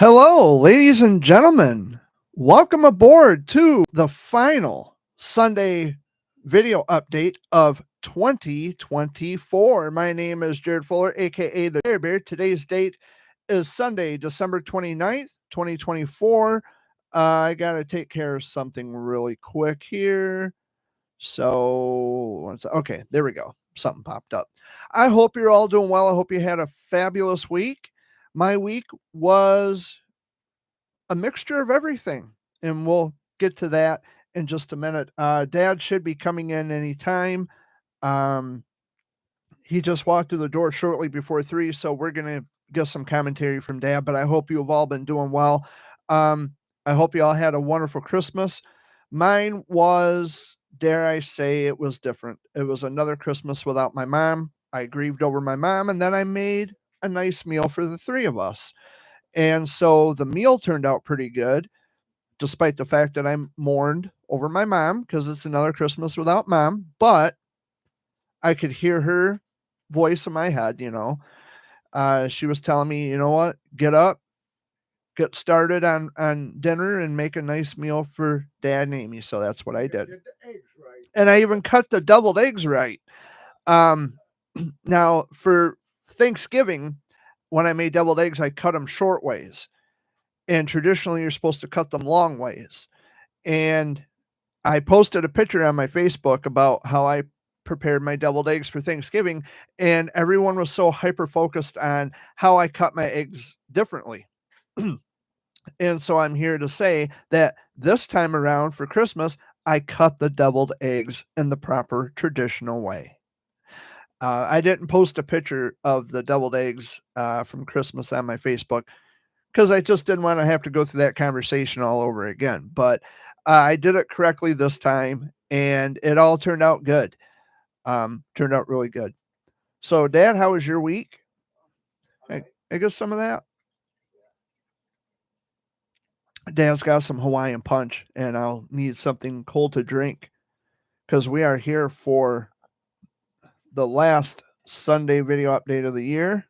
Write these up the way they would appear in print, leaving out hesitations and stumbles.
Hello, ladies and gentlemen. Welcome aboard to the final Sunday video update of 2024. My name is Jared Fuller, aka the Bear Bear. Today's date is Sunday, December 29th, 2024. I got to take care of something really quick here. Okay, there we go. Something popped up. I hope you're all doing well. I hope you had a fabulous week. My week was a mixture of everything, and we'll get to that in just a minute. Dad should be coming in anytime. Um, he just walked through the door shortly before 3, so we're gonna get some commentary from Dad. But I hope you have all been doing well. Um, I hope you all had a wonderful Christmas. Mine was, dare I say, it was different. It was another Christmas without my mom. I grieved over my mom, and then I made a nice meal for the three of us. And so the meal turned out pretty good, despite the fact that I mourned over my mom because it's another Christmas without mom. But I could hear her voice in my head. She was telling me, you know what, get up, get started on dinner and make a nice meal for Dad and Amy. So that's what I did. And I even cut the deviled eggs right. Um, now, for Thanksgiving, when I made deviled eggs, I cut them short ways. And traditionally, you're supposed to cut them long ways. And I posted a picture on my Facebook about how I prepared my deviled eggs for Thanksgiving, and everyone was so hyper focused on how I cut my eggs differently. And so I'm here to say that this time around for Christmas, I cut the deviled eggs in the proper traditional way. I didn't post a picture of the deviled eggs from Christmas on my Facebook because I just didn't want to have to go through that conversation all over again. But I did it correctly this time, and it all turned out good. Turned out really good. So, Dad, how was your week? I guess some of that. Dad's got some Hawaiian punch, and I'll need something cold to drink because we are here for the last Sunday video update of the year.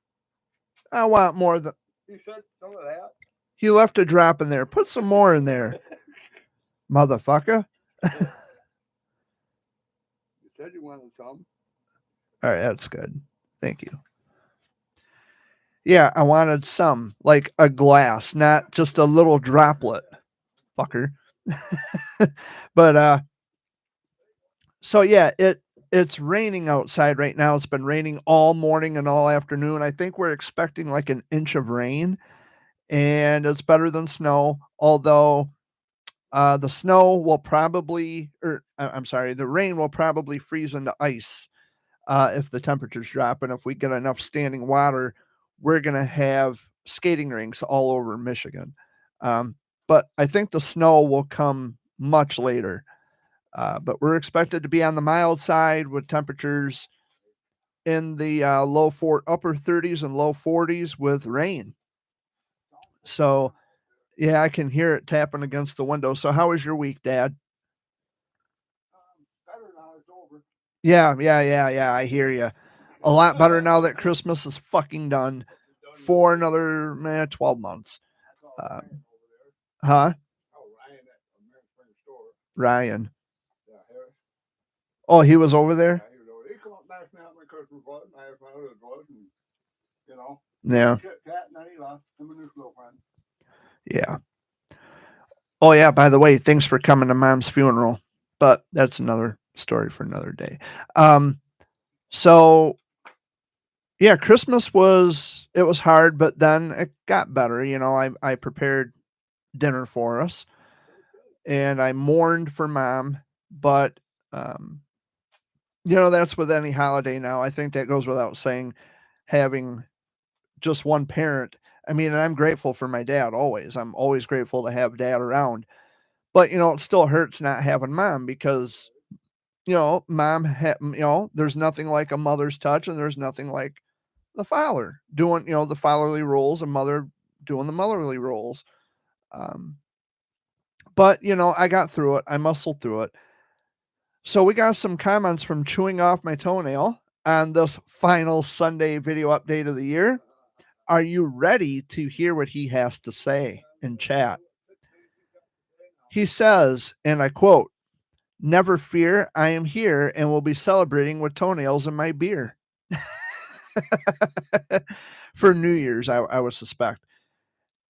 I want more than You said some of that. he left a drop in there. Put some more in there, motherfucker. You said you wanted some. All right, that's good. Thank you. Yeah, I wanted some, like a glass, not just a little droplet, fucker. But so yeah, it's raining outside right now. It's been raining all morning and all afternoon. I think we're expecting like an inch of rain, and it's better than snow. Although the snow will probably, or I'm sorry, the rain will probably freeze into ice if the temperatures drop, and if we get enough standing water, we're gonna have skating rinks all over Michigan. But I think the snow will come much later. But we're expected to be on the mild side with temperatures in the upper 30s and low 40s with rain. So yeah, I can hear it tapping against the window. So how was your week, Dad? Better now it's over. Yeah. I hear you. A lot better now that Christmas is fucking done for another 12 months. Huh? Oh, Ryan at American Spring Store. Ryan. Yeah, Harris. Oh, he was over there? Yeah, he was over there. He come up and asked me how my Christmas was, and I asked my other was, and Yeah. chit-chat, and then he left. Him and his girlfriend. Yeah. Oh, yeah. By the way, thanks for coming to Mom's funeral, but that's another story for another day. So yeah, Christmas was hard, but then it got better. I prepared dinner for us, and I mourned for Mom, but that's with any holiday now. I think that goes without saying. Having just one parent. I mean, and I'm grateful for my dad always. I'm always grateful to have Dad around. But it still hurts not having Mom because there's nothing like a mother's touch, and there's nothing like the father doing the fatherly roles, and mother doing the motherly roles. But I got through it. I muscled through it. So we got some comments from Chewing Off My Toenail on this final Sunday video update of the year. Are you ready to hear what he has to say in chat? He says, and I quote, "Never fear, I am here and will be celebrating with toenails in my beer." For New Year's, I would suspect.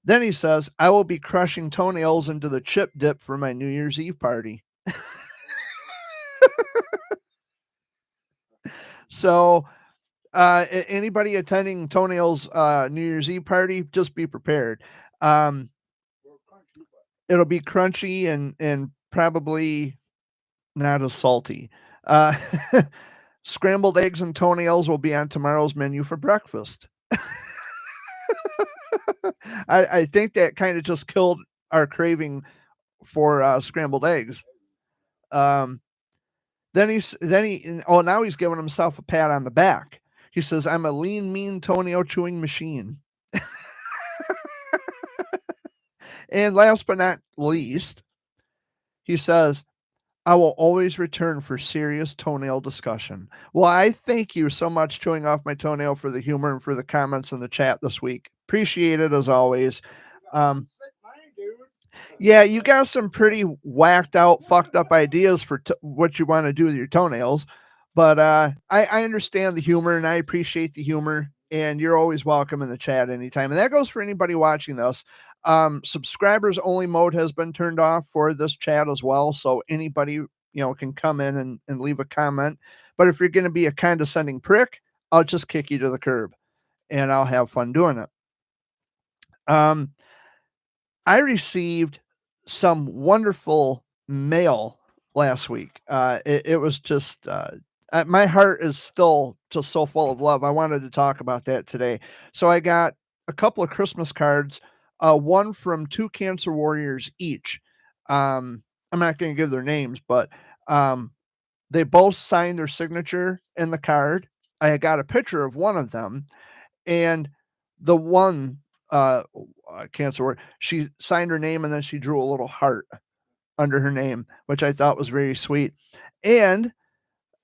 Then he says, "I will be crushing toenails into the chip dip for my New Year's Eve party." So, anybody attending Toenails New Year's Eve party, just be prepared. Um, it'll be crunchy and probably not as salty. Uh, scrambled eggs and toenails will be on tomorrow's menu for breakfast. I think that kind of just killed our craving for scrambled eggs. Um, now he's giving himself a pat on the back. He says, "I'm a lean, mean toenail chewing machine." And last but not least, he says, "I will always return for serious toenail discussion." Well, I thank you so much, chewing off my toenail, for the humor and for the comments in the chat this week. Appreciate it as always. Um, yeah, you got some pretty whacked out, fucked up ideas for what you want to do with your toenails. But I understand the humor and I appreciate the humor. And you're always welcome in the chat anytime. And that goes for anybody watching this. Subscribers only mode has been turned off for this chat as well. So anybody, can come in and leave a comment. But if you're going to be a condescending prick, I'll just kick you to the curb and I'll have fun doing it. I received some wonderful mail last week. It was just my heart is still just so full of love. I wanted to talk about that today. So I got a couple of Christmas cards, one from two cancer warriors each. I'm not going to give their names, but they both signed their signature in the card. I got a picture of one of them, and the one cancer ward, she signed her name and then she drew a little heart under her name, which I thought was very sweet. And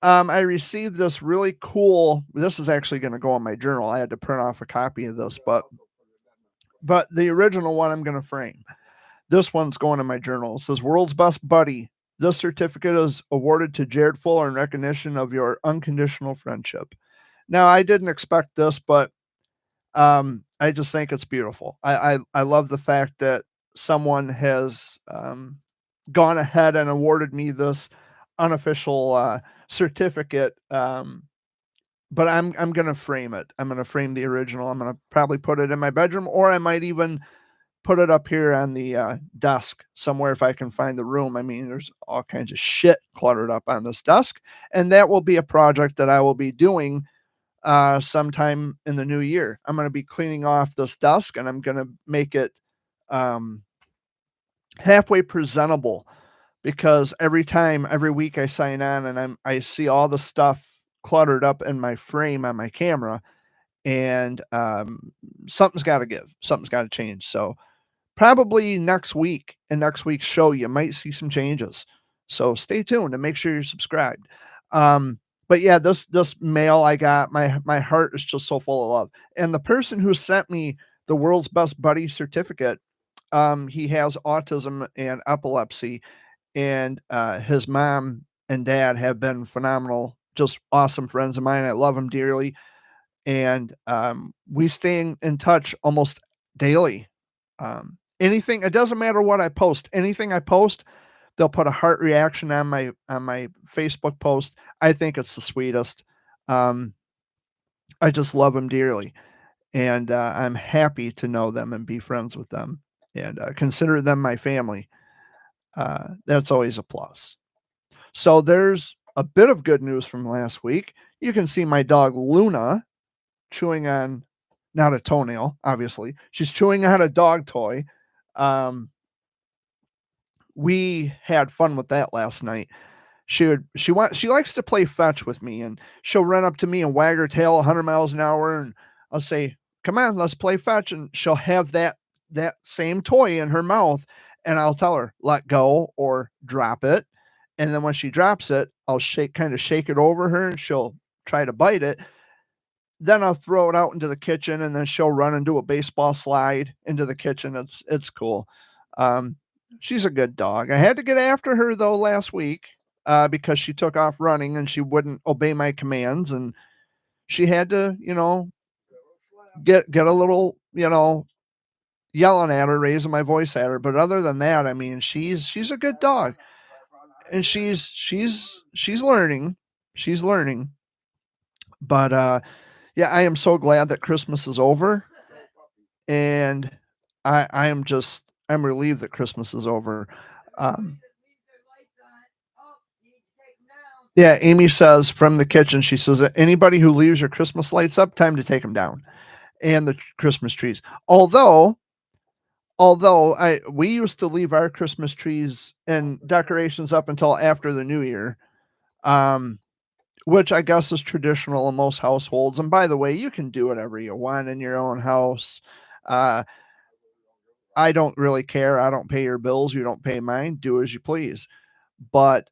I received this really cool. This is actually going to go on my journal. I had to print off a copy of this, but the original one I'm going to frame. This one's going in my journal. It says, "World's Best Buddy. This certificate is awarded to Jared Fuller in recognition of your unconditional friendship." Now, I didn't expect this, but I just think it's beautiful. I love the fact that someone has gone ahead and awarded me this unofficial certificate. But I'm gonna frame it. I'm gonna frame the original. I'm gonna probably put it in my bedroom, or I might even put it up here on the desk somewhere if I can find the room. I mean, there's all kinds of shit cluttered up on this desk, and that will be a project that I will be doing sometime in the new year. I'm going to be cleaning off this desk and I'm going to make it um, halfway presentable, because every week I sign on and I see all the stuff cluttered up in my frame on my camera, and something's got to give, something's got to change. So probably next week, in next week's show, you might see some changes. So stay tuned and make sure you're subscribed. But yeah, this mail I got, my heart is just so full of love. And the person who sent me the World's Best Buddy certificate, he has autism and epilepsy, and his mom and dad have been phenomenal, just awesome friends of mine. I love them dearly, and we stay in touch almost daily. Anything, it doesn't matter what I post. Anything I post, they'll put a heart reaction on my Facebook post. I think it's the sweetest. Um, I just love them dearly, and I'm happy to know them and be friends with them, and consider them my family. That's always a plus. So there's a bit of good news from last week. You can see my dog Luna chewing on, not a toenail, obviously. She's chewing on a dog toy. Um, we had fun with that last night. She likes to play fetch with me, and she'll run up to me and wag her tail 100 miles an hour, and I'll say, "Come on, let's play fetch," and she'll have that same toy in her mouth, and I'll tell her, "Let go," or "Drop it." And then when she drops it, I'll shake it over her, and she'll try to bite it. then I'll throw it out into the kitchen, and then she'll run and do a baseball slide into the kitchen. It's cool. Um, she's a good dog. I had to get after her though last week because she took off running and she wouldn't obey my commands, and she had to, get a little, yelling at her, raising my voice at her. But other than that, I mean, she's a good dog, and she's learning. She's learning. But yeah, I am so glad that Christmas is over, and I'm relieved that Christmas is over. Um, yeah, Amy says from the kitchen, she says, anybody who leaves your Christmas lights up, time to take them down, and the Christmas trees. Although we used to leave our Christmas trees and decorations up until after the new year, um, which I guess is traditional in most households. And by the way, you can do whatever you want in your own house. Uh, I don't really care. I don't pay your bills. You don't pay mine. Do as you please. But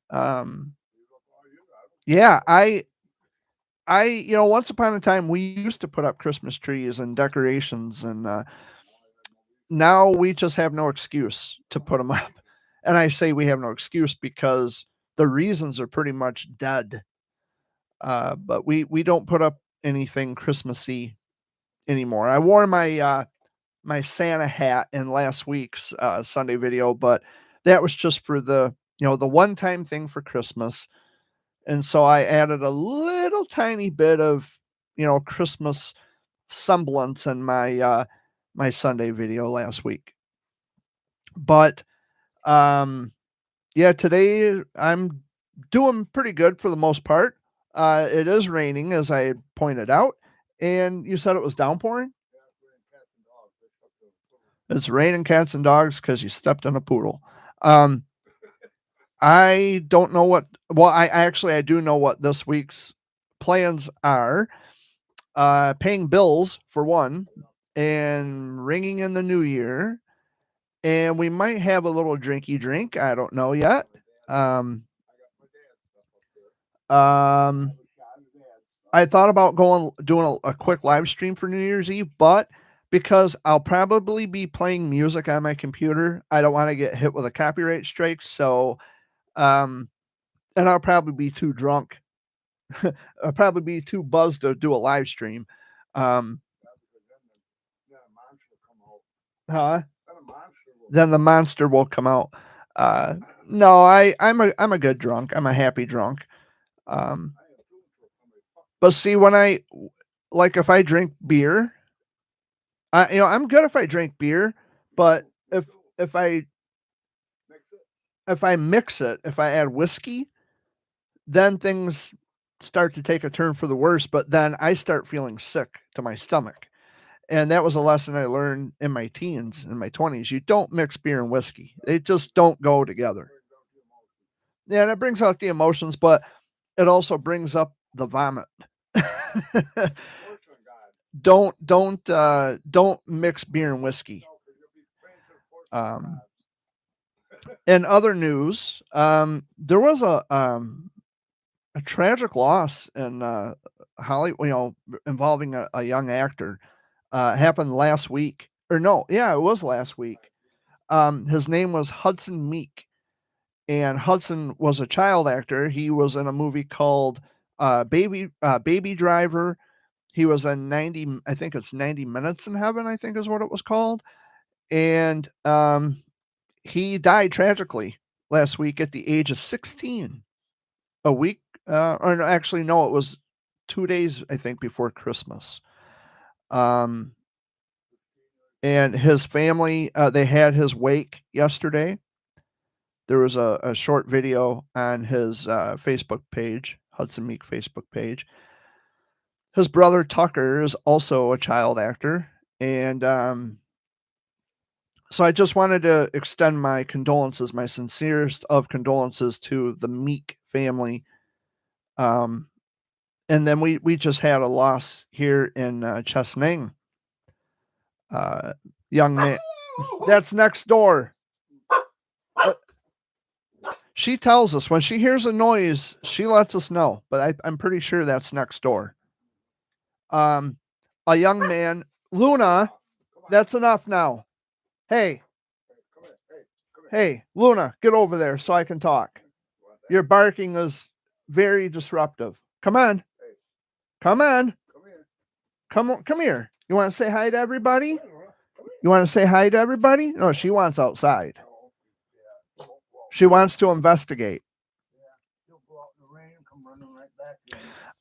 yeah, once upon a time we used to put up Christmas trees and decorations, and now we just have no excuse to put them up. And I say we have no excuse because the reasons are pretty much dead. But we don't put up anything Christmassy anymore. I wore my Santa hat in last week's Sunday video, but that was just for the one time thing for Christmas. And so I added a little tiny bit of Christmas semblance in my Sunday video last week. But yeah, today I'm doing pretty good for the most part. It is raining, as I had pointed out, and you said it was downpouring. It's raining cats and dogs because you stepped on a poodle. Um, I don't know what. Well, I do know what this week's plans are. Paying bills for one, and ringing in the new year, and we might have a little drinky drink. I don't know yet. Um, um, I thought about doing a quick live stream for New Year's Eve, but because I'll probably be playing music on my computer, I don't want to get hit with a copyright strike. So, um, and I'll probably be too drunk. I'll probably be too buzzed to do a live stream. Um, huh? Then the monster will come out. Uh, no, I'm a good drunk. I'm a happy drunk. Um, but see, if I drink beer, I'm good if I drink beer, but if I if I mix it, if I add whiskey, then things start to take a turn for the worse. But then I start feeling sick to my stomach, and that was a lesson I learned in my teens, in my 20s. You don't mix beer and whiskey; they just don't go together. Yeah, and it brings out the emotions, but it also brings up the vomit. Don't mix beer and whiskey. Um, in other news, there was a tragic loss in Hollywood, involving a young actor. Happened last week, or no, yeah, it was last week. His name was Hudson Meek, and Hudson was a child actor. He was in a movie called Baby Driver. He was in 90, I think it's 90 Minutes in Heaven, I think is what it was called. And he died tragically last week at the age of 16. A week, or no, actually, no, it was 2 days, I think, before Christmas. Um, and his family, they had his wake yesterday. There was a short video on his Facebook page, Hudson Meek Facebook page. His brother Tucker is also a child actor, and so I just wanted to extend my condolences, my sincerest of condolences to the Meek family. Um, and then we just had a loss here in Chesnang. Young man, that's next door. She tells us when she hears a noise, she lets us know, but I'm pretty sure that's next door. A young man, Luna, that's enough now. Hey, Come here. Hey, come here. hey, Luna, get over there so I can talk. You want that? Your barking is very disruptive. Come on. Hey, Come on. come here. Come here. You want to say hi to everybody? Come here. You want to say hi to everybody? No, she wants outside. Oh, yeah. Don't go out. She wants to investigate. You'll go out in the rain and come running right back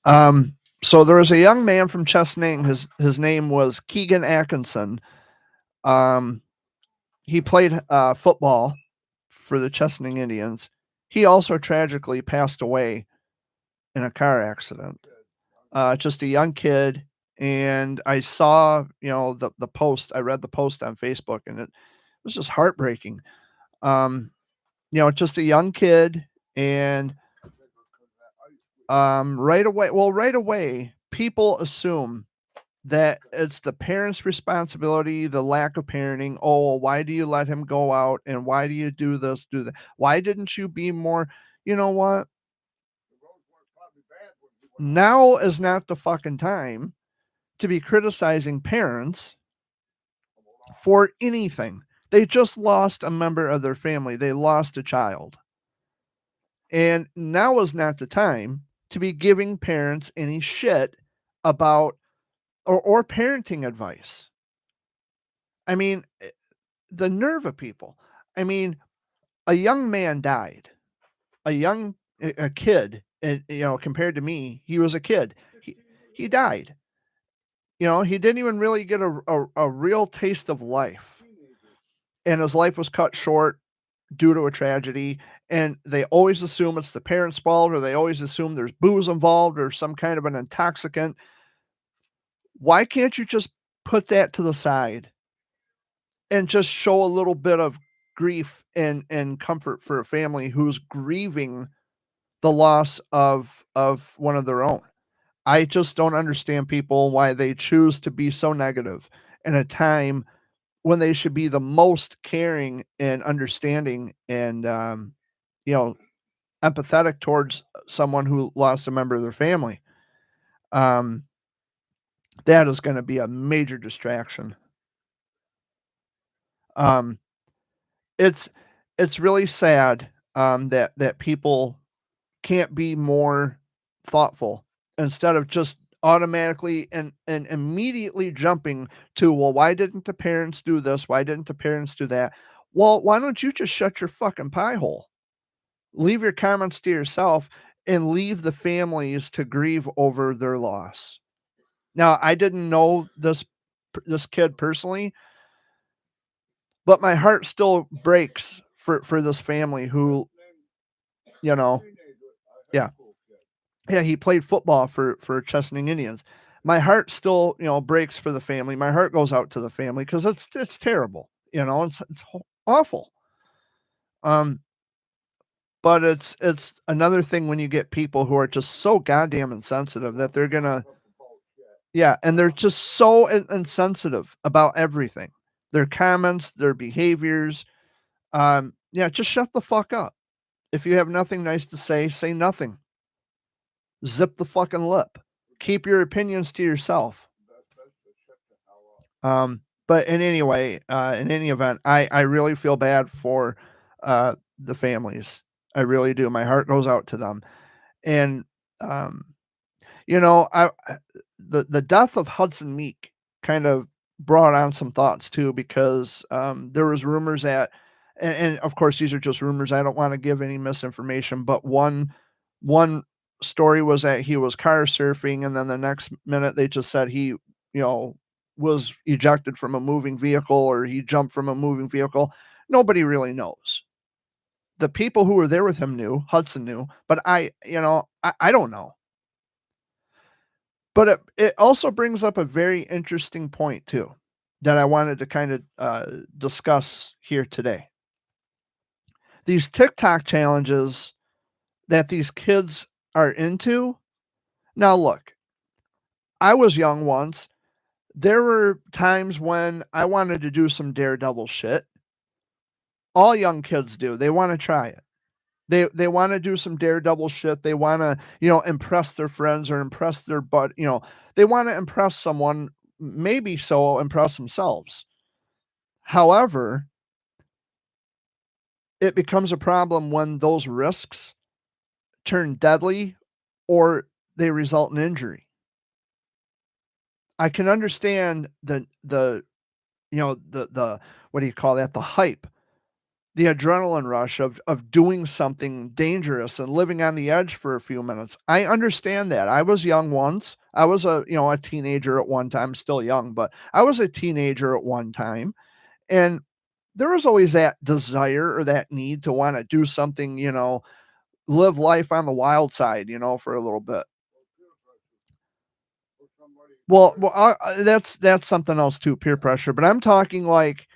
in. So there was a young man from Chesaning. His name was Keegan Atkinson. He played football for the Chesaning Indians. He also tragically passed away in a car accident. Just a young kid, and I saw the post. I read the post on Facebook, and it was just heartbreaking. Just a young kid, and right away, people assume that it's the parents' responsibility, the lack of parenting. Oh, well, why do you let him go out? And why do you do this, do that? Why didn't you be more? You know what? The roads weren't probably bad when he went out. Now is not the fucking time to be criticizing parents for anything. They just lost a member of their family. They lost a child. And now is not the time to be giving parents any shit about or parenting advice. I mean, the nerve of people. I mean, a young man died. A kid, and compared to me, he was a kid. He died. He didn't even really get a real taste of life. And his life was cut short due to a tragedy. And they always assume it's the parents' fault, or they always assume there's booze involved or some kind of an intoxicant. Why can't you just put that to the side and just show a little bit of grief and comfort for a family who's grieving the loss of one of their own? I just don't understand people why they choose to be so negative in a time when they should be the most caring and understanding and you know empathetic towards someone who lost a member of their family. Um, that is going to be a major distraction. Um, it's it's really sad that people can't be more thoughtful instead of just automatically and immediately jumping to, well, why didn't the parents do this? Why didn't the parents do that? Well, why don't you just shut your fucking pie hole? Leave your comments to yourself and leave the families to grieve over their loss. Now, I didn't know this kid personally, but my heart still breaks for this family who, you know, yeah, yeah, he played football for Chesaning Indians. My heart still, breaks for the family. My heart goes out to the family because it's terrible. It's awful. Um, but it's another thing when you get people who are just so goddamn insensitive that they're gonna, yeah, and they're just so insensitive about everything. Their comments, their behaviors. Yeah, just shut the fuck up. If you have nothing nice to say nothing. Zip the fucking lip. Keep your opinions to yourself. But in any event, I really feel bad for the families. I really do. My heart goes out to them. And um, the death of Hudson Meek kind of brought on some thoughts too, because there was rumors that, and of course these are just rumors. I don't want to give any misinformation, but one story was that he was car surfing, and then the next minute they just said he, was ejected from a moving vehicle, or he jumped from a moving vehicle. Nobody really knows. The people who were there with him knew, Hudson knew, but I don't know. But it also brings up a very interesting point too that I wanted to kind of discuss here today. These TikTok challenges that these kids are into. Now, look, I was young once. There were times when I wanted to do some daredevil shit. All young kids do. They want to try it. They want to do some daredevil shit. They want to, impress their friends or impress their they want to impress someone, maybe so impress themselves. However, it becomes a problem when those risks turn deadly or they result in injury. I can understand the what do you call that? The hype, the adrenaline rush of doing something dangerous and living on the edge for a few minutes. I understand that. I was young once. I was a teenager at one time, still young, but I was a teenager at one time. And there was always that desire or that need to want to do something, live life on the wild side, for a little bit. That's something else too, peer pressure. But I'm talking like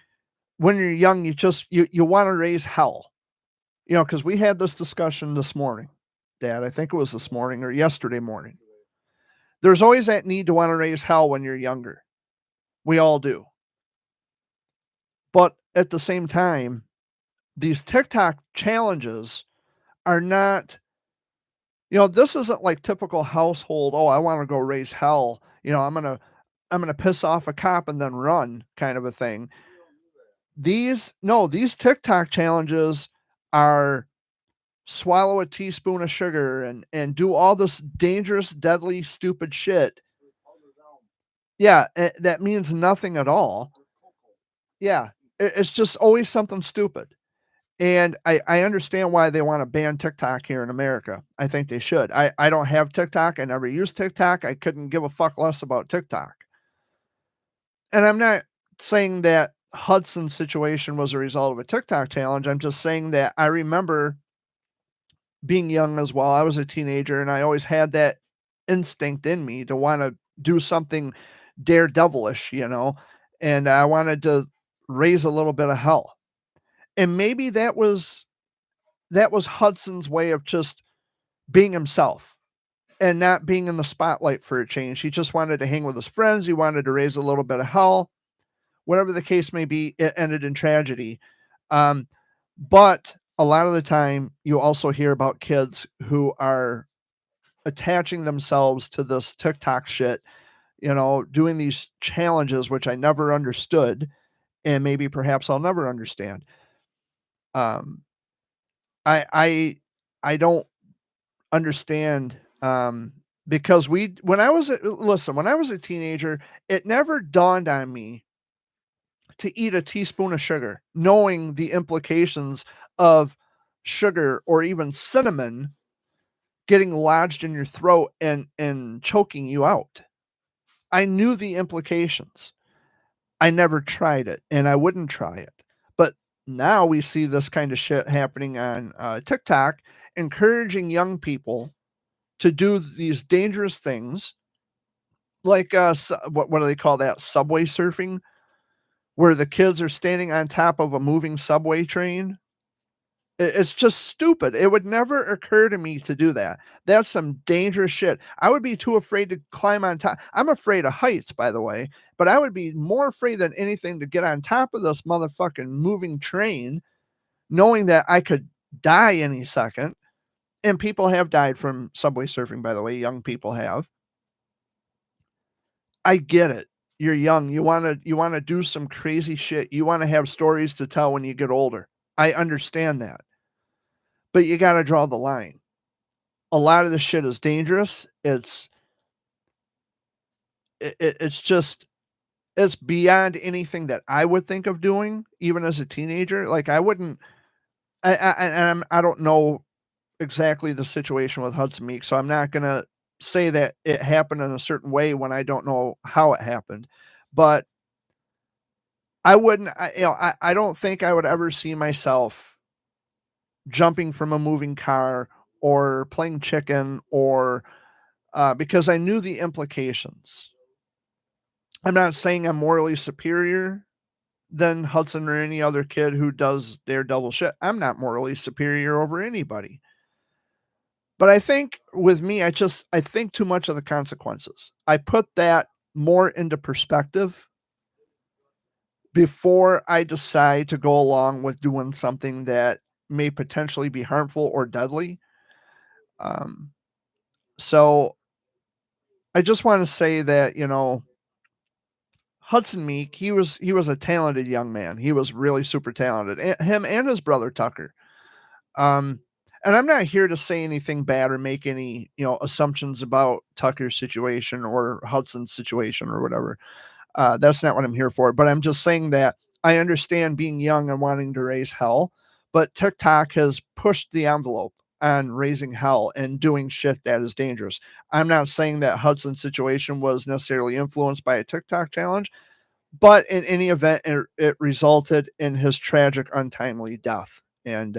when you're young, you want to raise hell, because we had this discussion this morning, Dad. I think it was this morning or yesterday morning. There's always that need to want to raise hell when you're younger. We all do. But at the same time, these TikTok challenges are not, this isn't like typical household, oh, I want to go raise hell. I'm gonna piss off a cop and then run kind of a thing. These TikTok challenges are swallow a teaspoon of sugar and do all this dangerous, deadly, stupid shit. Yeah, that means nothing at all. Yeah, it's just always something stupid. And I understand why they want to ban TikTok here in America. I think they should. I don't have TikTok. I never used TikTok. I couldn't give a fuck less about TikTok. And I'm not saying that Hudson's situation was a result of a TikTok challenge. I'm just saying that I remember being young as well. I was a teenager and I always had that instinct in me to want to do something daredevilish, and I wanted to raise a little bit of hell. And maybe that was Hudson's way of just being himself and not being in the spotlight for a change. He just wanted to hang with his friends. He wanted to raise a little bit of hell. Whatever the case may be, it ended in tragedy. But a lot of the time, you also hear about kids who are attaching themselves to this TikTok shit, doing these challenges, which I never understood, and maybe perhaps I'll never understand. Um, I don't understand, because when I was when I was a teenager, it never dawned on me to eat a teaspoon of sugar, knowing the implications of sugar or even cinnamon getting lodged in your throat and choking you out. I knew the implications. I never tried it, and I wouldn't try it. But now we see this kind of shit happening on TikTok, encouraging young people to do these dangerous things, like what do they call that? Subway surfing, where the kids are standing on top of a moving subway train. It's just stupid. It would never occur to me to do that. That's some dangerous shit. I would be too afraid to climb on top. I'm afraid of heights, by the way, but I would be more afraid than anything to get on top of this motherfucking moving train, knowing that I could die any second. And people have died from subway surfing, by the way. Young people have. I get it. You're young. You wanna do some crazy shit. You wanna have stories to tell when you get older. I understand that. But you gotta draw the line. A lot of this shit is dangerous. It's just it's beyond anything that I would think of doing, even as a teenager. Like I wouldn't. I don't know exactly the situation with Hudson Meek, so I'm not gonna say that it happened in a certain way when I don't know how it happened. But I wouldn't. I don't think I would ever see myself jumping from a moving car or playing chicken or because I knew the implications. I'm not saying I'm morally superior than Hudson or any other kid who does daredevil shit. I'm not morally superior over anybody. But I think with me, I think too much of the consequences. I put that more into perspective before I decide to go along with doing something that may potentially be harmful or deadly. So I just want to say that, Hudson Meek, he was a talented young man. He was really super talented. Him and his brother Tucker. Um, and I'm not here to say anything bad or make any, assumptions about Tucker's situation or Hudson's situation or whatever. That's not what I'm here for. But I'm just saying that I understand being young and wanting to raise hell, but TikTok has pushed the envelope on raising hell and doing shit that is dangerous. I'm not saying that Hudson's situation was necessarily influenced by a TikTok challenge, but in any event, it resulted in his tragic, untimely death. And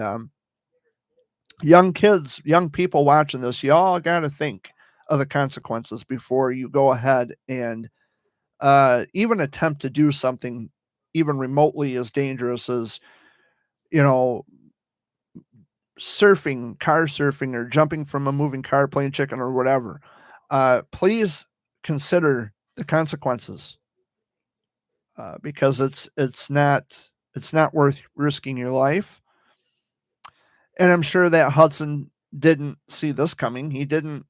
young kids, young people watching this, y'all got to think of the consequences before you go ahead and even attempt to do something even remotely as dangerous as, you know, car surfing, or jumping from a moving car, playing chicken, or whatever. Please consider the consequences, because it's not worth risking your life. And I'm sure that Hudson didn't see this coming. He didn't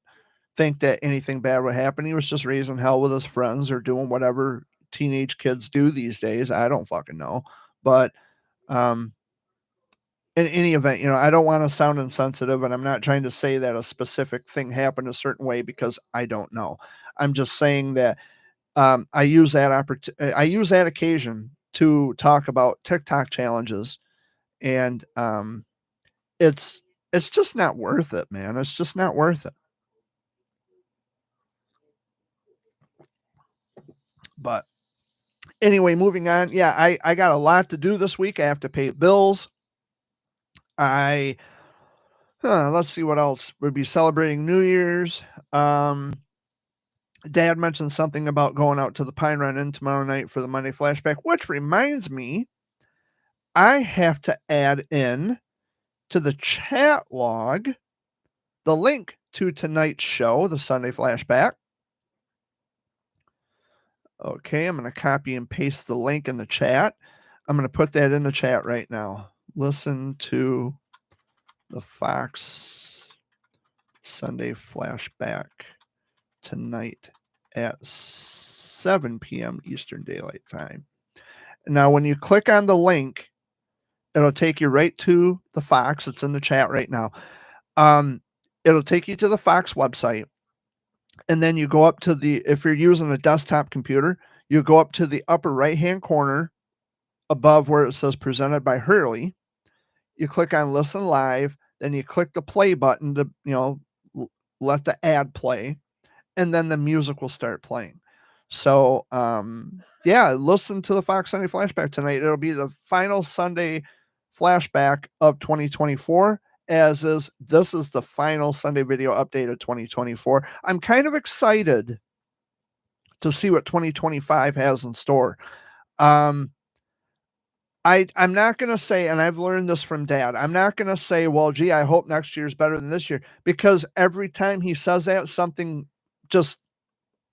think that anything bad would happen. He was just raising hell with his friends or doing whatever teenage kids do these days. I don't fucking know. But um, in any event, I don't want to sound insensitive, and I'm not trying to say that a specific thing happened a certain way because I don't know. I'm just saying that I use that occasion to talk about TikTok challenges, and it's it's just not worth it, man. It's just not worth it. But anyway, moving on. Yeah, I got a lot to do this week. I have to pay bills. Let's see what else. We'll be celebrating New Year's. Dad mentioned something about going out to the Pine Run Inn tomorrow night for the Monday flashback, which reminds me, I have to add in to the chat log the link to tonight's show, the Sunday flashback. Okay, I'm going to copy and paste the link in the chat. I'm going to put that in the chat right now. Listen to the Fox Sunday flashback tonight at 7 p.m. Eastern Daylight Time. Now, when you click on the link, it'll take you right to the Fox. It's in the chat right now. It'll take you to the Fox website. And then you go up to if you're using a desktop computer, you go up to the upper right-hand corner above where it says presented by Hurley. You click on listen live, then you click the play button to, let the ad play, and then the music will start playing. So, listen to the Fox Sunday flashback tonight. It'll be the final Sunday flashback of 2024. This is the final Sunday video update of 2024. I'm kind of excited to see what 2025 has in store. I'm not going to say, and I've learned this from Dad, I'm not going to say, well, gee, I hope next year is better than this year, because every time he says that, something just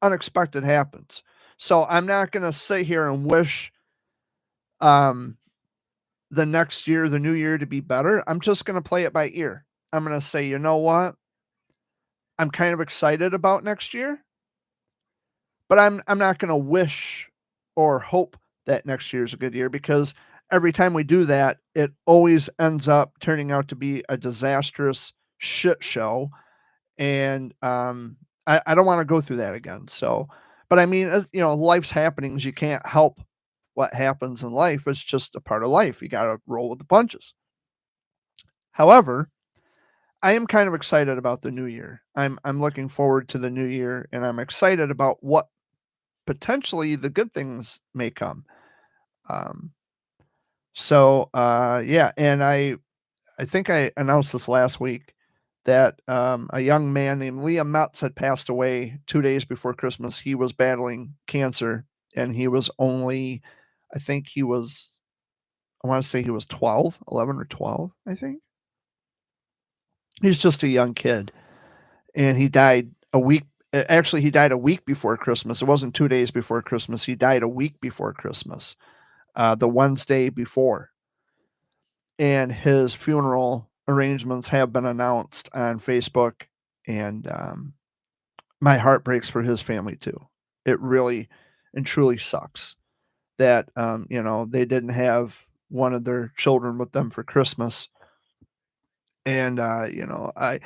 unexpected happens. So I'm not going to sit here and wish the next year, the new year, to be better. I'm just going to play it by ear. I'm going to say, you know what? I'm kind of excited about next year, but I'm not going to wish or hope that next year is a good year, because every time we do that, it always ends up turning out to be a disastrous shit show. And I don't want to go through that again. So, but I mean, life's happenings. You can't help what happens in life. It's just a part of life. You got to roll with the punches. However, I am kind of excited about the new year. I'm looking forward to the new year, and I'm excited about what potentially the good things may come. Um, and I think I announced this last week that a young man named Liam Metz had passed away 2 days before Christmas. He was battling cancer, and he was only, I think he was, I want to say he was 11 or 12, I think. He's just a young kid, and he died he died a week before Christmas. It wasn't 2 days before Christmas. He died a week before Christmas, the Wednesday before. and his funeral arrangements have been announced on Facebook, and my heart breaks for his family too. It really and truly sucks that they didn't have one of their children with them for Christmas. And I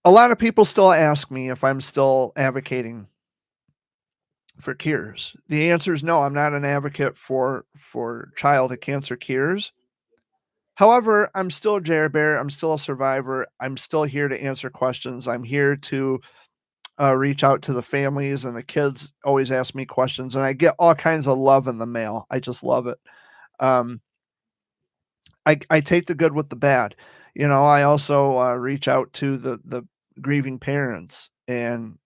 a lot of people still ask me if I'm still advocating for cures. The answer is no. I'm not an advocate for childhood cancer cures. However, I'm still a Jer Bear. I'm still a survivor. I'm still here to answer questions. I'm here to reach out to the families, and the kids always ask me questions, and I get all kinds of love in the mail. I just love it. Um, I take the good with the bad. I also reach out to the grieving parents, and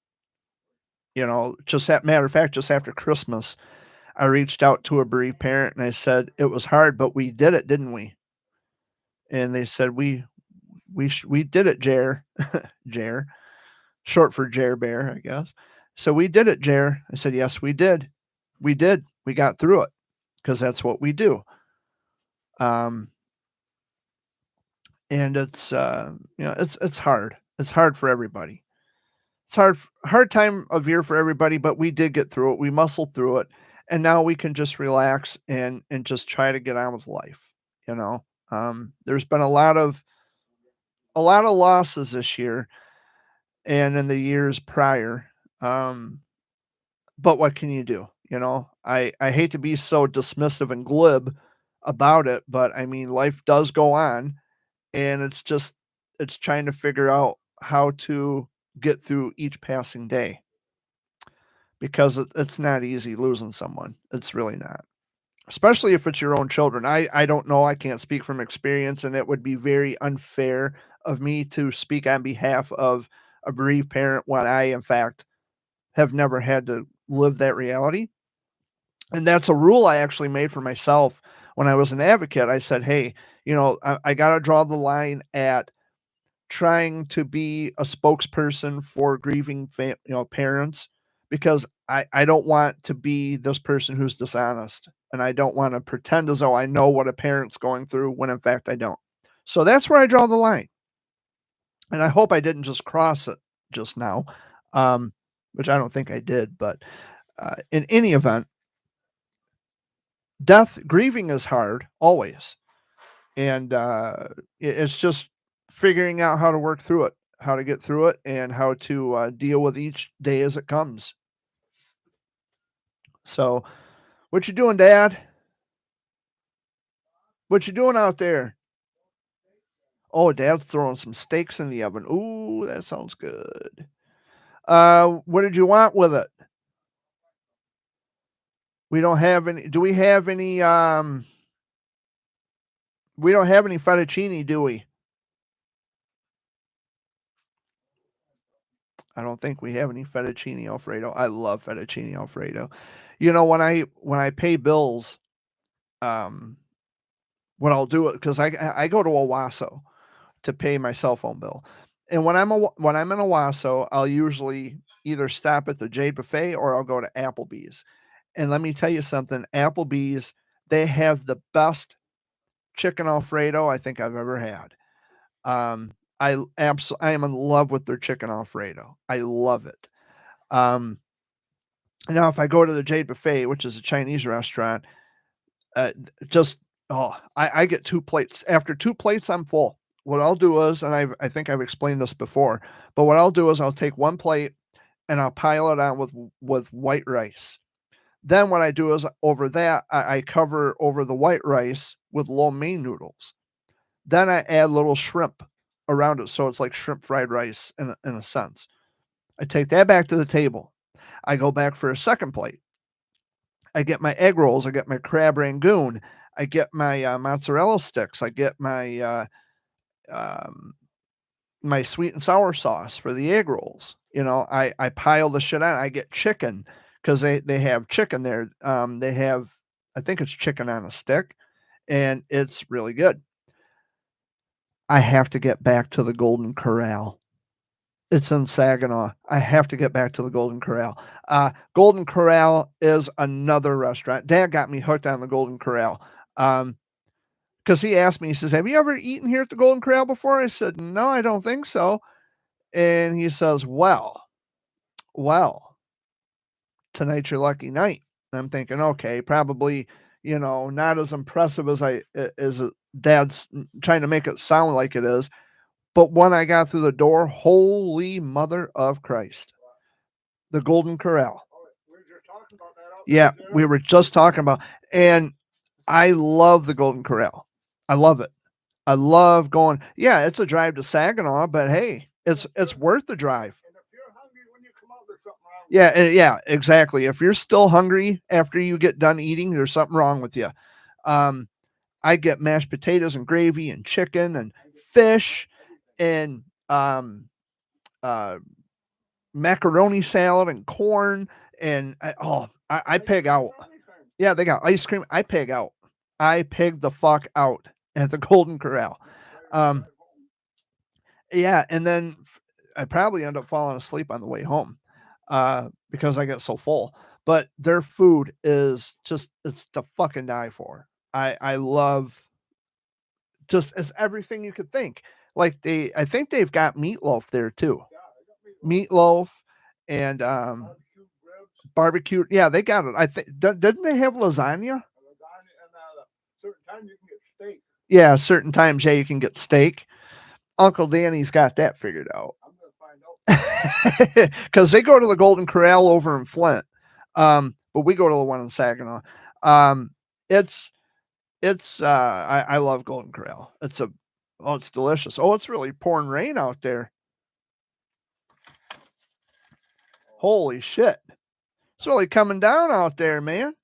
just that matter of fact, just after Christmas, I reached out to a bereaved parent and I said, "It was hard, but we did it, didn't we?" And they said, "We did it, Jer." Jer, short for Jer Bear, I guess. So we did it, Jer. I said, "Yes, we did. We did. We got through it because that's what we do." Um, and it's hard. It's hard for everybody. It's hard time of year for everybody, but we did get through it. We muscled through it, and now we can just relax and just try to get on with life. You know, there's been a lot of losses this year and in the years prior. Um, but what can you do? I hate to be so dismissive and glib about it, but I mean, life does go on, and it's trying to figure out how to get through each passing day because it's not easy losing someone. It's really not, especially if it's your own children. I don't know. I can't speak from experience, and it would be very unfair of me to speak on behalf of a bereaved parent when I, in fact, have never had to live that reality. And that's a rule I actually made for myself when I was an advocate. I said, hey, I got to draw the line at trying to be a spokesperson for grieving parents, because I don't want to be this person who's dishonest, and I don't want to pretend as though I know what a parent's going through when in fact I don't. So that's where I draw the line. And I hope I didn't just cross it just now, um, which I don't think I did. But in any event, grieving is hard always. And it's just figuring out how to work through it, how to get through it, and how to deal with each day as it comes. So, what you doing, Dad? What you doing out there? Oh, Dad's throwing some steaks in the oven. Ooh, that sounds good. What did you want with it? We don't have any. Do we have any? We don't have any fettuccine, do we? I don't think we have any fettuccine Alfredo. I love fettuccine Alfredo. When I pay bills, um, what I'll do it because I go to Owasso to pay my cell phone bill, and when I'm in Owasso, I'll usually either stop at the Jade Buffet or I'll go to Applebee's. And let me tell you something, Applebee's, they have the best chicken Alfredo I think I've ever had. Um, I am in love with their chicken Alfredo. I love it. Um, Now if I go to the Jade Buffet, which is a Chinese restaurant, just I get 2 plates. After 2 plates, I'm full. What I'll do is, and I think I've explained this before, but what I'll do is I'll take 1 plate and I'll pile it on with white rice. Then what I do is over that, I cover over the white rice with lo mein noodles. Then I add little shrimp around it, so it's like shrimp fried rice in a sense. I take that back to the table. I go back for a second plate. I get my egg rolls, I get my crab rangoon, I get my mozzarella sticks, I get um, my sweet and sour sauce for the egg rolls. I pile the shit on. I get chicken because they have chicken there. They have, I think it's chicken on a stick, and it's really good. I have to get back to the Golden Corral. It's in Saginaw. I have to get back to the Golden Corral. Golden Corral is another restaurant. Dad got me hooked on the Golden Corral. Um, because he asked me, he says, "Have you ever eaten here at the Golden Corral before?" I said, "No, I don't think so." And he says, well, tonight's your lucky night. And I'm thinking, okay, probably, not as impressive as Dad's trying to make it sound like it is. But when I got through the door, holy mother of Christ, the Golden Corral. We were just talking about that out Yeah, there. we were just talking about, and I love the Golden Corral. I love it. I love going. Yeah, it's a drive to Saginaw, but hey, it's worth the drive. And if you're hungry when you come out, there's something wrong. Yeah, exactly. If you're still hungry after you get done eating, there's something wrong with you. I get mashed potatoes and gravy and chicken and fish and macaroni salad and corn and I pig out. Yeah, they got ice cream. I pig out. I pig the fuck out at the Golden Corral. Yeah, and then I probably end up falling asleep on the way home because I get so full. But their food is it's to fucking die for. I love it's everything you could think. Like I think they've got meatloaf there too. Meatloaf and barbecue. Yeah, they got it. I think didn't they have lasagna? Certain times you can get steak. Yeah, certain times you can get steak. Uncle Danny's got that figured out. I'm gonna find out. Because they go to the Golden Corral over in Flint, but we go to the one in Saginaw. I love Golden Corral. It's delicious. Oh, it's really pouring rain out there. Holy shit. It's really coming down out there, man.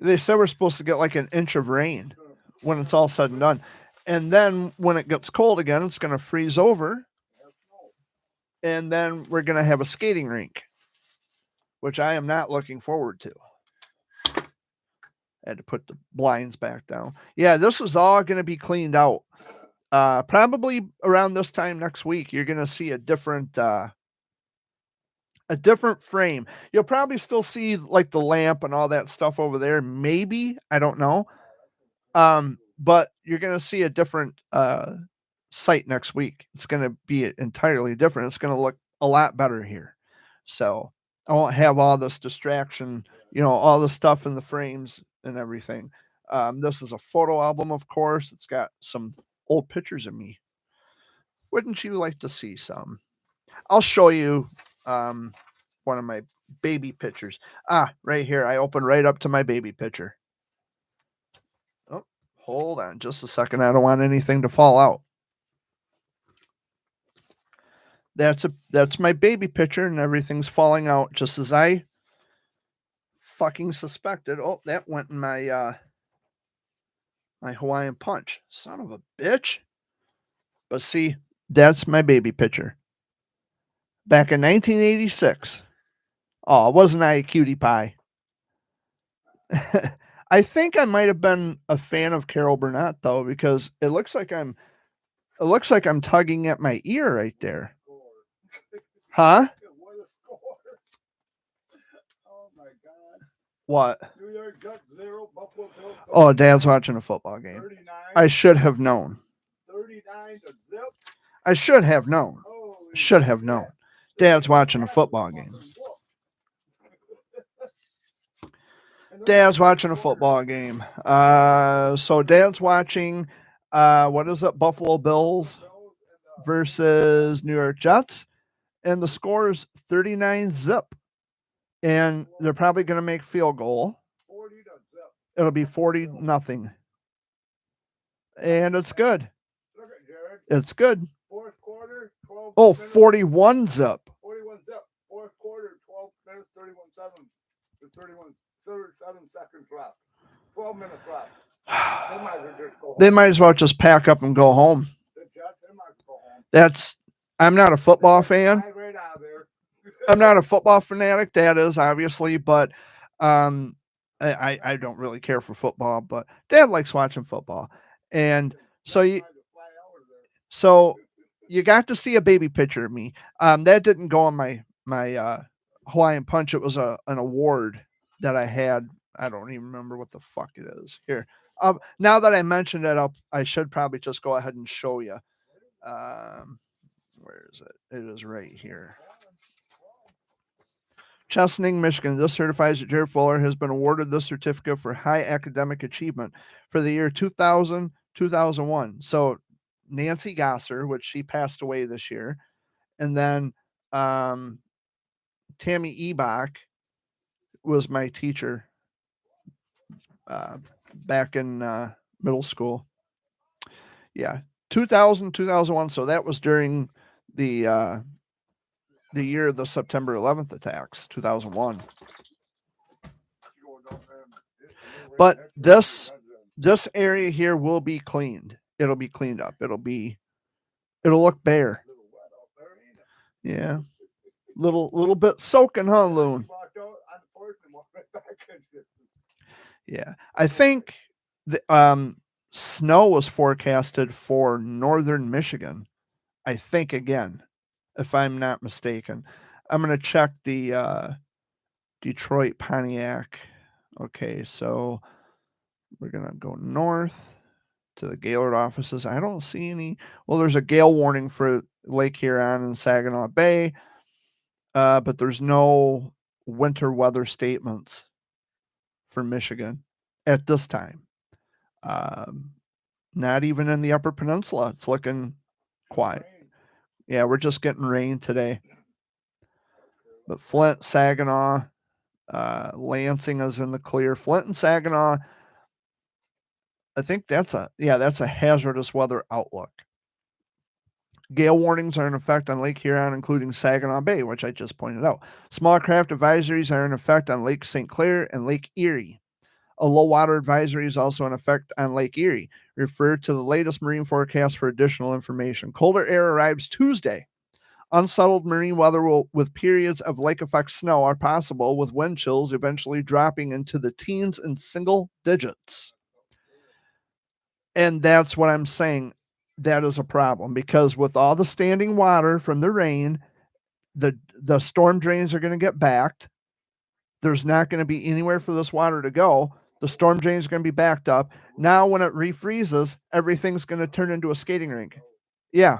They said we're supposed to get like an inch of rain when it's all said and done. And then when it gets cold again, it's going to freeze over. And then we're going to have a skating rink, which I am not looking forward to. I had to put the blinds back down. Yeah, this is all going to be cleaned out. Probably around this time next week, you're going to see a different frame. You'll probably still see like the lamp and all that stuff over there. Maybe, I don't know. But you're going to see a different site next week. It's going to be entirely different. It's going to look a lot better here. So I won't have all this distraction, all the stuff in the frames and everything. This is a photo album, of course. It's got some old pictures of me. Wouldn't you like to see some? I'll show you one of my baby pictures. Right here. I opened right up to my baby picture. Oh, hold on just a second. I don't want anything to fall out. That's my baby picture, and everything's falling out just as I fucking suspected. Oh, that went in my my Hawaiian Punch. Son of a bitch. But see, that's my baby picture. Back in 1986. Oh, wasn't I a cutie pie? I think I might have been a fan of Carol Burnett though, because it looks like I'm tugging at my ear right there. Huh? Oh my God. What? New York Jets 0, Buffalo Bills. Oh, Dad's watching a football game. 39. I should have known. 39 to zip. I should have known. Should have known. Dad's watching a football game. Dad's watching a football game. So Dad's watching, what is it? Buffalo Bills versus New York Jets. And the score is 39-0. And they're probably going to make field goal. It'll be 40-0. And it's good. It's good. Fourth quarter, 12 Oh, minutes. 41-0. 41-0. Fourth quarter, 12 minutes, 31-7 to 37 seconds left. 12 minutes left. They might as well just pack up and go home. I'm not a football fan. I'm not a football fanatic. Dad is, obviously, but I don't really care for football, but Dad likes watching football. And so you got to see a baby picture of me. That didn't go on my Hawaiian Punch. It was an award that I had I don't even remember what the fuck it is. Here, now that I mentioned it, I should probably just go ahead and show you. Where is it? It is right here. Chesaning, Michigan. This certifies that Jared Fuller has been awarded this certificate for high academic achievement for the year 2000, 2001. So Nancy Gosser, which she passed away this year, and then Tammy Ebach was my teacher back in middle school. Yeah, 2000, 2001. So that was during the year of the September 11th attacks, 2001. But this area here will be cleaned. It'll be cleaned up. It'll look bare. Yeah. Little bit soaking, huh, Loon? Yeah. I think the snow was forecasted for northern Michigan. I think again, if I'm not mistaken. I'm gonna check the Detroit Pontiac. Okay, so we're gonna go north to the Gaylord offices. I don't see any. Well, there's a gale warning for Lake Huron and Saginaw Bay, but there's no winter weather statements for Michigan at this time. Not even in the Upper Peninsula. It's looking quiet. Yeah, we're just getting rain today. But Flint, Saginaw, Lansing is in the clear. Flint and Saginaw, I think that's a hazardous weather outlook. Gale warnings are in effect on Lake Huron, including Saginaw Bay, which I just pointed out. Small craft advisories are in effect on Lake St. Clair and Lake Erie. A low water advisory is also in effect on Lake Erie. Refer to the latest marine forecast for additional information. Colder air arrives Tuesday. Unsettled marine weather with periods of lake effect snow are possible, with wind chills eventually dropping into the teens and single digits. And that's what I'm saying. That is a problem, because with all the standing water from the rain, the storm drains are going to get backed. There's not going to be anywhere for this water to go. The storm drain is going to be backed up. Now, when it refreezes, everything's going to turn into a skating rink. Yeah.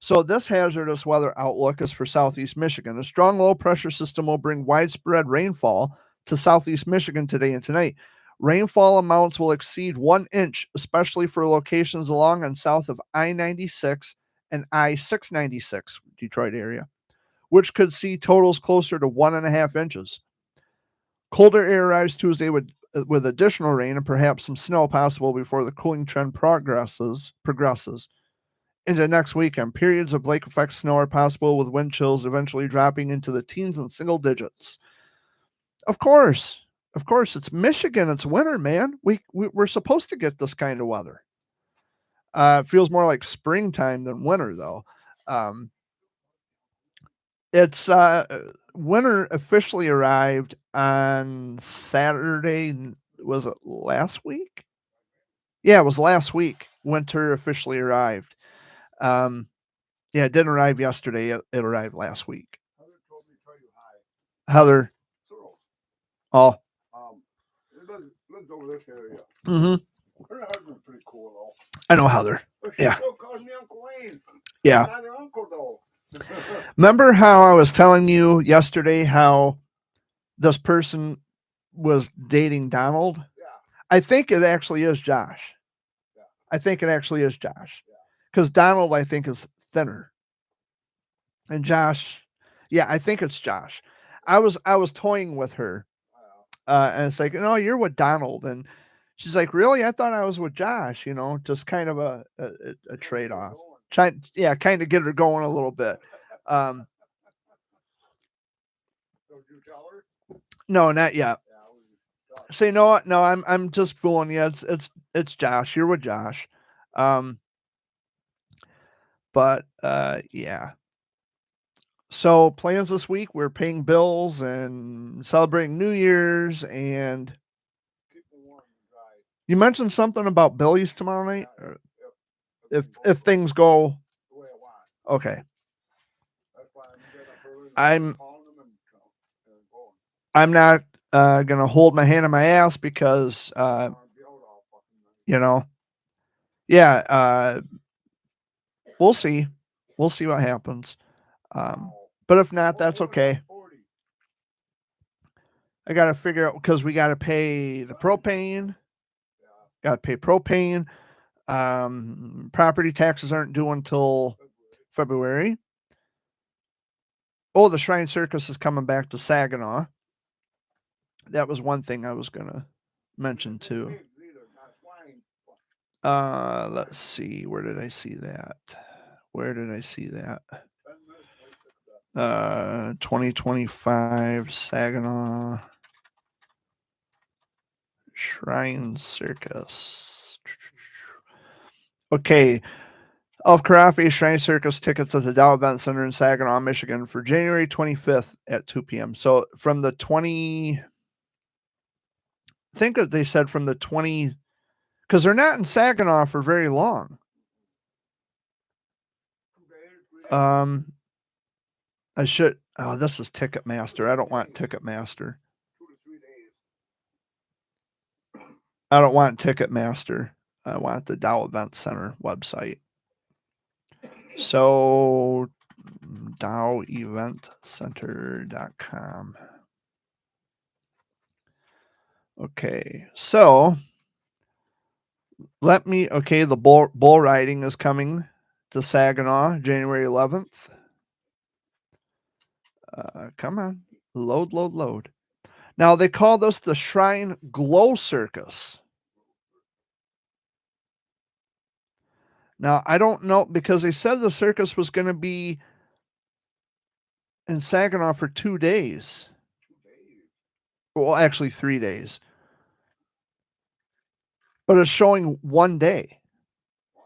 So this hazardous weather outlook is for southeast Michigan. A strong low pressure system will bring widespread rainfall to southeast Michigan today and tonight. Rainfall amounts will exceed 1 inch, especially for locations along and south of I-96 and I-696, Detroit area, which could see totals closer to 1.5 inches. Colder air arrives Tuesday with additional rain and perhaps some snow possible before the cooling trend progresses into next weekend. Periods of lake effect snow are possible, with wind chills eventually dropping into the teens and single digits. Of course, it's Michigan. It's winter, man. We're supposed to get this kind of weather. It feels more like springtime than winter, though. It's winter officially arrived on Saturday. Was it last week? Yeah, it was last week. Winter officially arrived. Yeah, it didn't arrive yesterday. It arrived last week. Heather told me to tell you hi. Heather. Thorough. Oh. Lives over this area. Mm-hmm. Her husband's pretty cool, though. I know Heather. But she still calls me Uncle Wayne. Yeah. Not her uncle, though. Remember how I was telling you yesterday how this person was dating Donald? Yeah. I think it actually is Josh. Yeah. I think it actually is Josh. Because Donald, I think, is thinner. And Josh, yeah, I think it's Josh. I was toying with her. And it's like, no, you're with Donald. And she's like, really? I thought I was with Josh, just kind of a trade-off. Kind of get her going a little bit. So did you tell her? No, not yet. Say no, I'm just fooling you. It's Josh. You're with Josh. But yeah. So plans this week, we're paying bills and celebrating New Year's, and you mentioned something about Billy's tomorrow night. If things go the way I want. Okay. That's why I'm getting up early and calling them and going. I'm not gonna hold my hand on my ass because you know, yeah, we'll see. We'll see what happens. But if not, that's okay. I got to figure out because we got to pay the propane. Got to pay propane. Property taxes aren't due until February. Oh, the Shrine Circus is coming back to Saginaw. That was one thing I was gonna mention too. Let's see. Where did I see that? 2025 Saginaw Shrine Circus. Okay. Of Carafe Shrine Circus tickets at the Dow Event Center in Saginaw, Michigan for January 25th at 2 p.m. So from the 20, I think they said from the 20, because they're not in Saginaw for very long. I should, oh, this is Ticketmaster. I don't want Ticketmaster. I don't want Ticketmaster. I want the Dow Event Center website. So doweventcenter.com. Okay, so the bull riding is coming to Saginaw January 11th. Come on, load. Now they call this the Shrine Glow Circus. Now I don't know because they said the circus was going to be in Saginaw for 2 days. Well, actually 3 days. But it's showing 1 day. Wow.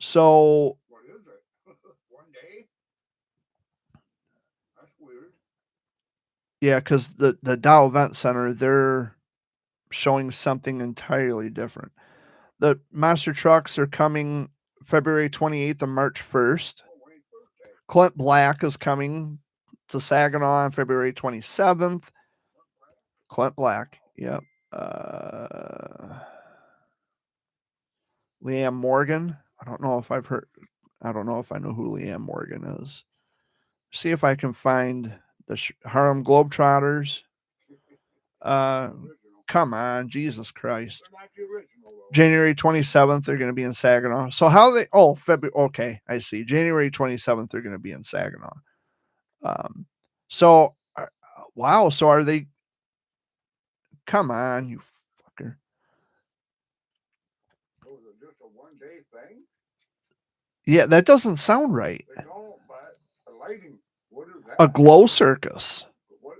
So what is it? 1 day? That's weird. Yeah, because the Dow Event Center, they're showing something entirely different. The monster trucks are coming February 28th and March 1st. Clint Black is coming to Saginaw on February 27th. Clint Black, yep. Leanne Morgan. I don't know if I know who Leanne Morgan is. See if I can find the Harlem Globetrotters. Come on, Jesus Christ. January 27th, they're going to be in Saginaw. So how they, February, okay, I see. January 27th, they're going to be in Saginaw. Wow. So are they, come on, you fucker. Was it just a 1 day thing? Yeah, that doesn't sound right. They don't, but the lighting, what is that? A glow circus. What?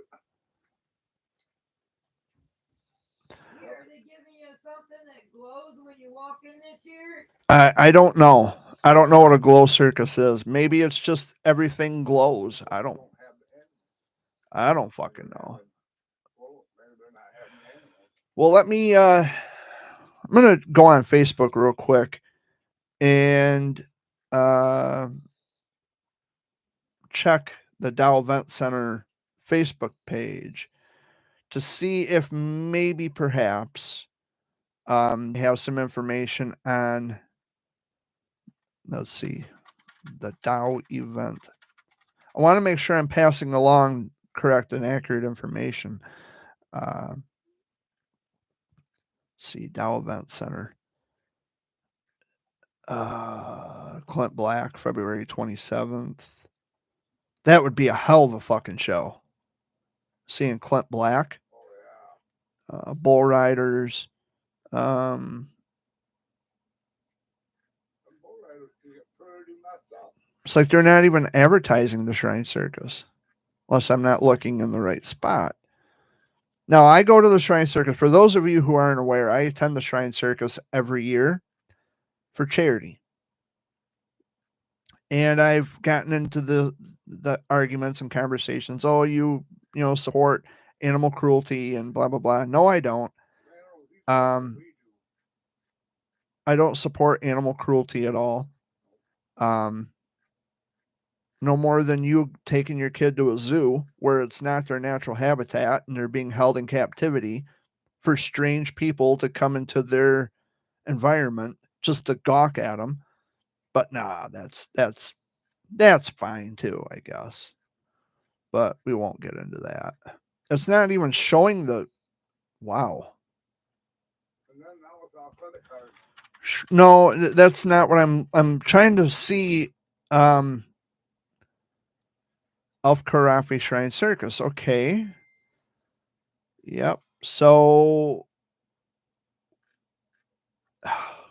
Are they giving you something that glows when you walk in this year? I don't know. I don't know what a glow circus is. Maybe it's just everything glows. I don't fucking know. Well, let me I'm going to go on Facebook real quick and check the Dow Event Center Facebook page to see if maybe perhaps they have some information on, let's see, the Dow event. I want to make sure I'm passing along correct and accurate information. See, Dow Event Center. Clint Black, February 27th. That would be a hell of a fucking show. Seeing Clint Black. Bull Riders. It's like they're not even advertising the Shrine Circus. Unless I'm not looking in the right spot. Now, I go to the Shrine Circus. For those of you who aren't aware, I attend the Shrine Circus every year for charity. And I've gotten into the arguments and conversations. Oh, you support animal cruelty and blah, blah, blah. No, I don't. I don't support animal cruelty at all. No more than you taking your kid to a zoo where it's not their natural habitat and they're being held in captivity for strange people to come into their environment just to gawk at them. But nah, that's fine too, I guess. But we won't get into that. It's not even showing the wow. And then now it's our credit card. No, that's not what I'm trying to see. Elf Karafi Shrine Circus. Okay. Yep. So I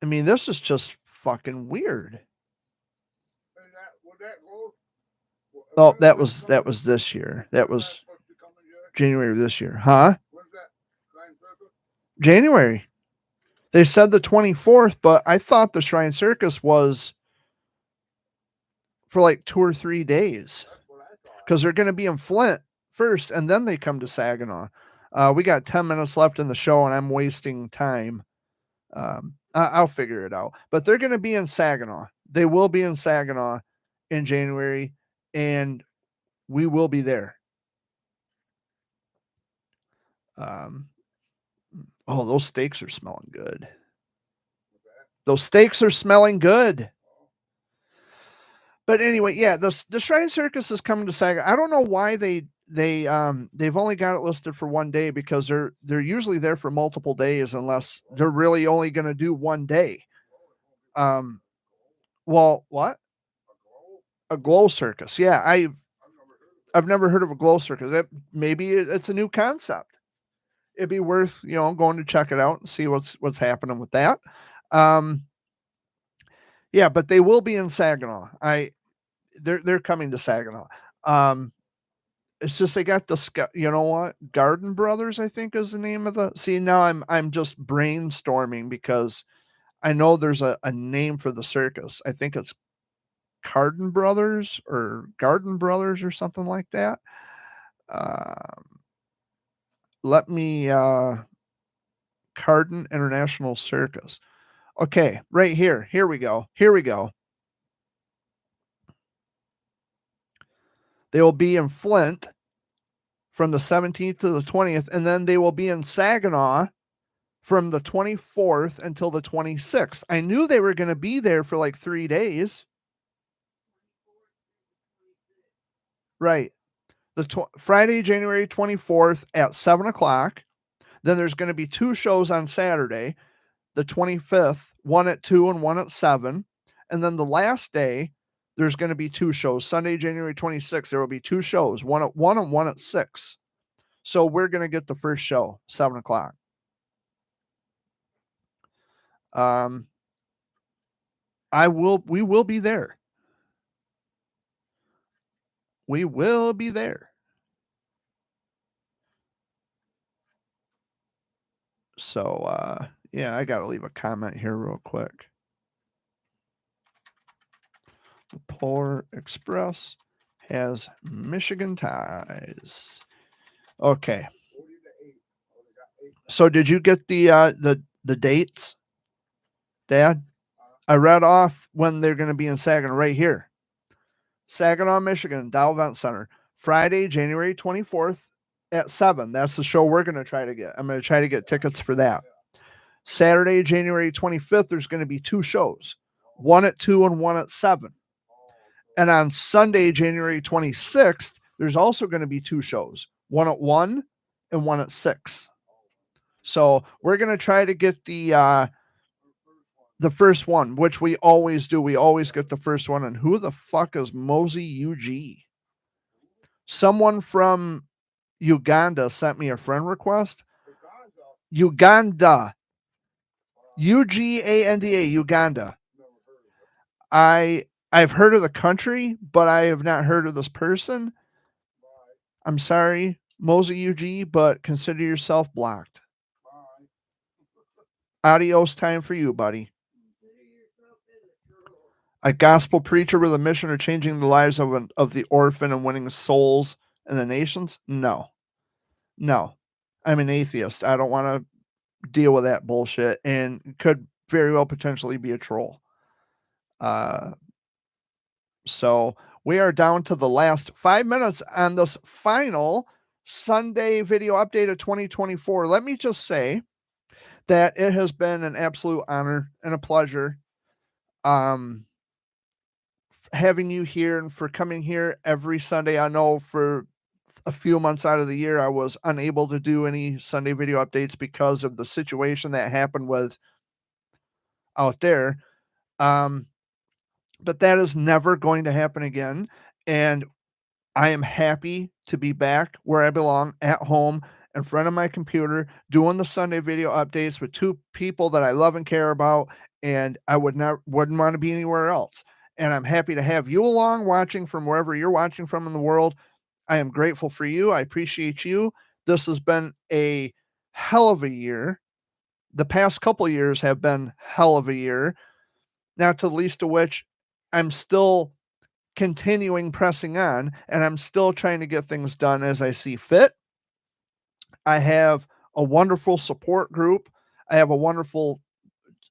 mean, this is just fucking weird. And that would that go? Oh, that was this year. That was supposed to come in here? January of this year. Huh? When's that? Shrine Circus? January. They said the 24th, but I thought the Shrine Circus was for like 2 or 3 days That's what I thought. because they're going to be in Flint first and then they come to Saginaw. We got 10 minutes left in the show and I'm wasting time. I'll figure it out. But they're going to be in Saginaw. They will be in Saginaw in January and we will be there. Oh, those steaks are smelling good. Those steaks are smelling good. But anyway, yeah, the Shrine Circus is coming to Saginaw. I don't know why they've only got it listed for 1 day because they're usually there for multiple days unless they're really only going to do 1 day. Well, what? A glow circus. Yeah, I've never heard of a glow circus. Maybe it's a new concept. It'd be worth, going to check it out and see what's happening with that. Yeah, but they will be in Saginaw. They're coming to Saginaw. It's just they got the what? Garden Brothers, I think is the name of the. See, now I'm just brainstorming because I know there's a name for the circus. I think it's Garden Brothers or something like that. Let me Carden International Circus. Okay, right here. Here we go. They will be in Flint from the 17th to the 20th, and then they will be in Saginaw from the 24th until the 26th. I knew they were going to be there for like 3 days. Right. Friday, January 24th at 7 o'clock. Then there's going to be 2 shows on Saturday, the 25th, one at 2 and one at 7. And then the last day, there's going to be 2 shows. Sunday, January 26th, there will be 2 shows, one at 1 and one at 6. So we're going to get the first show, 7 o'clock. We will be there. We will be there. So, yeah, I got to leave a comment here real quick. The Polar Express has Michigan ties. Okay. So did you get the dates, Dad? I read off when they're going to be in Saginaw right here. Saginaw, Michigan, Dow Event Center. Friday, January 24th at 7. That's the show we're going to try to get. I'm going to try to get tickets for that. Saturday, January 25th, there's going to be 2 shows. One at 2 and one at 7. And on Sunday, January 26th, there's also going to be 2 shows. One at 1 and one at 6. So we're going to try to get the first one, which we always do. We always get the first one. And who the fuck is Mosey UG? Someone from Uganda sent me a friend request. Uganda. Uganda, Uganda. I've heard of the country, but I have not heard of this person. I'm sorry, Mosey UG, but consider yourself blocked. Adios time for you, buddy. A gospel preacher with a mission of changing the lives of the orphan and winning souls in the nations? No. I'm an atheist. I don't want to deal with that bullshit and could very well potentially be a troll. So we are down to the last 5 minutes on this final Sunday video update of 2024. Let me just say that it has been an absolute honor and a pleasure having you here and for coming here every Sunday. I know for a few months out of the year, I was unable to do any Sunday video updates because of the situation that happened with out there. But that is never going to happen again. And I am happy to be back where I belong, at home in front of my computer, doing the Sunday video updates with two people that I love and care about, and I wouldn't want to be anywhere else. And I'm happy to have you along, watching from wherever you're watching from in the world. I am grateful for you. I appreciate you. This has been a hell of a year. The past couple years have been hell of a year, not to the least of which I'm still continuing pressing on, and I'm still trying to get things done as I see fit. I have a wonderful support group. I have a wonderful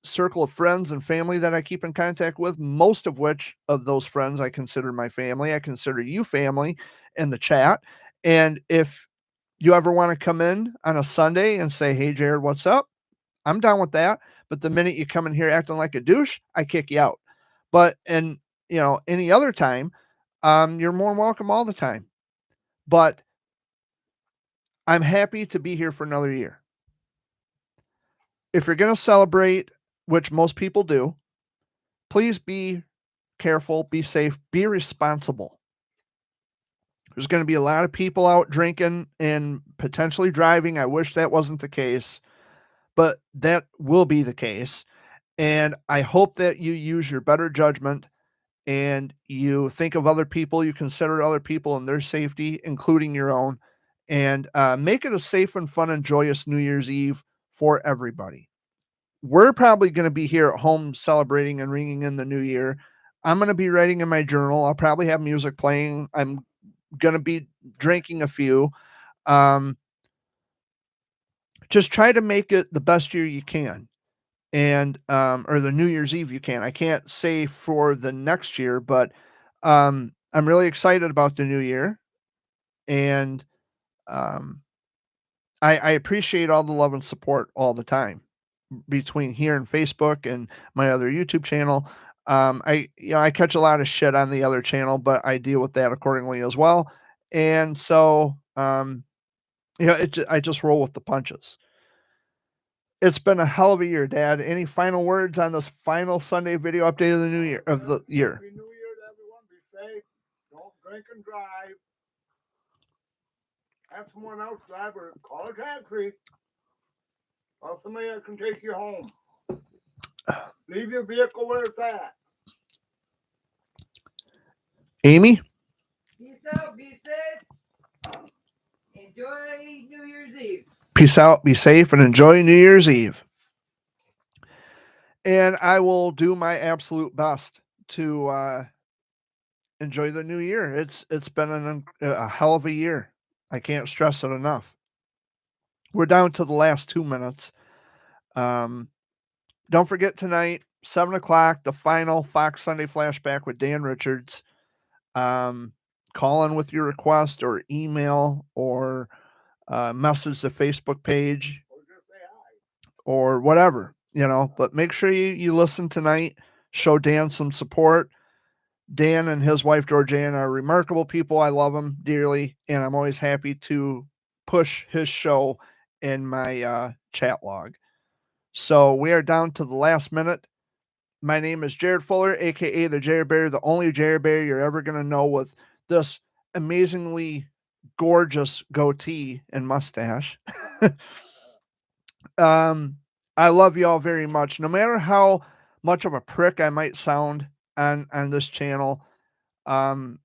circle of friends and family that I keep in contact with, most of which of those friends I consider my family. I consider you family in the chat. And if you ever want to come in on a Sunday and say, "Hey, Jared, what's up?" I'm down with that. But the minute you come in here acting like a douche, I kick you out. But any other time, you're more than welcome all the time. But I'm happy to be here for another year. If you're going to celebrate, which most people do, please be careful, be safe, be responsible. There's going to be a lot of people out drinking and potentially driving. I wish that wasn't the case, but that will be the case. And I hope that you use your better judgment and you think of other people, you consider other people and their safety, including your own, and make it a safe and fun and joyous New Year's Eve for everybody. We're probably going to be here at home celebrating and ringing in the new year. I'm going to be writing in my journal. I'll probably have music playing. I'm going to be drinking a few. Just try to make it the best year you can. And or the New Year's Eve you can. I can't say for the next year, but I'm really excited about the new year, and I appreciate all the love and support all the time between here and Facebook and my other YouTube channel. I catch a lot of shit on the other channel, but I deal with that accordingly as well. And so I just roll with the punches. It's been a hell of a year, Dad. Any final words on this final Sunday video update of the new year of the year? Happy New Year to everyone. Be safe. Don't drink and drive. Have someone else drive or call a taxi. Or somebody that can take you home. Leave your vehicle where it's at. Amy? Peace out, be safe. Enjoy New Year's Eve. Peace out, be safe, and enjoy New Year's Eve. And I will do my absolute best to enjoy the new year. It's been a hell of a year. I can't stress it enough. We're down to the last 2 minutes. Don't forget tonight, 7 o'clock, the final Fox Sunday Flashback with Dan Richards. Call in with your request or email or message the Facebook page Or just say hi. or whatever, but make sure you listen tonight. Show Dan some support. Dan and his wife, Georgianne, are remarkable people. I love them dearly, and I'm always happy to push his show in my chat log. So we are down to the last minute. My name is Jared Fuller, a.k.a. the Jared Bear, the only Jared Bear you're ever going to know with this amazingly gorgeous goatee and mustache. I love you all very much. No matter how much of a prick I might sound on this channel, some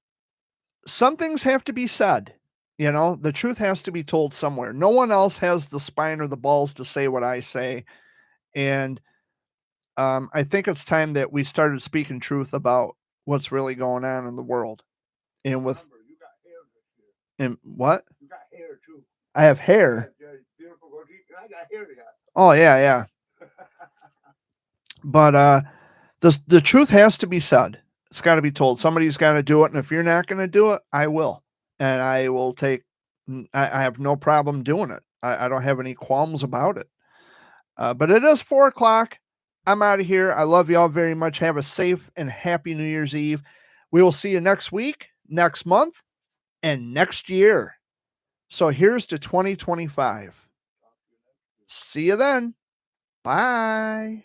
things have to be said. The truth has to be told somewhere. No one else has the spine or the balls to say what I say. And I think it's time that we started speaking truth about what's really going on in the world. And with Remember, you got hair this year. and what? You got hair too. I have hair. Beautiful goatee. And I got hair to got. Oh yeah. But The truth has to be said. It's got to be told. Somebody's got to do it. And if you're not going to do it, I will. And I will take, I have no problem doing it. I don't have any qualms about it. But it is 4:00. I'm out of here. I love you all very much. Have a safe and happy New Year's Eve. We will see you next week, next month, and next year. So here's to 2025. See you then. Bye.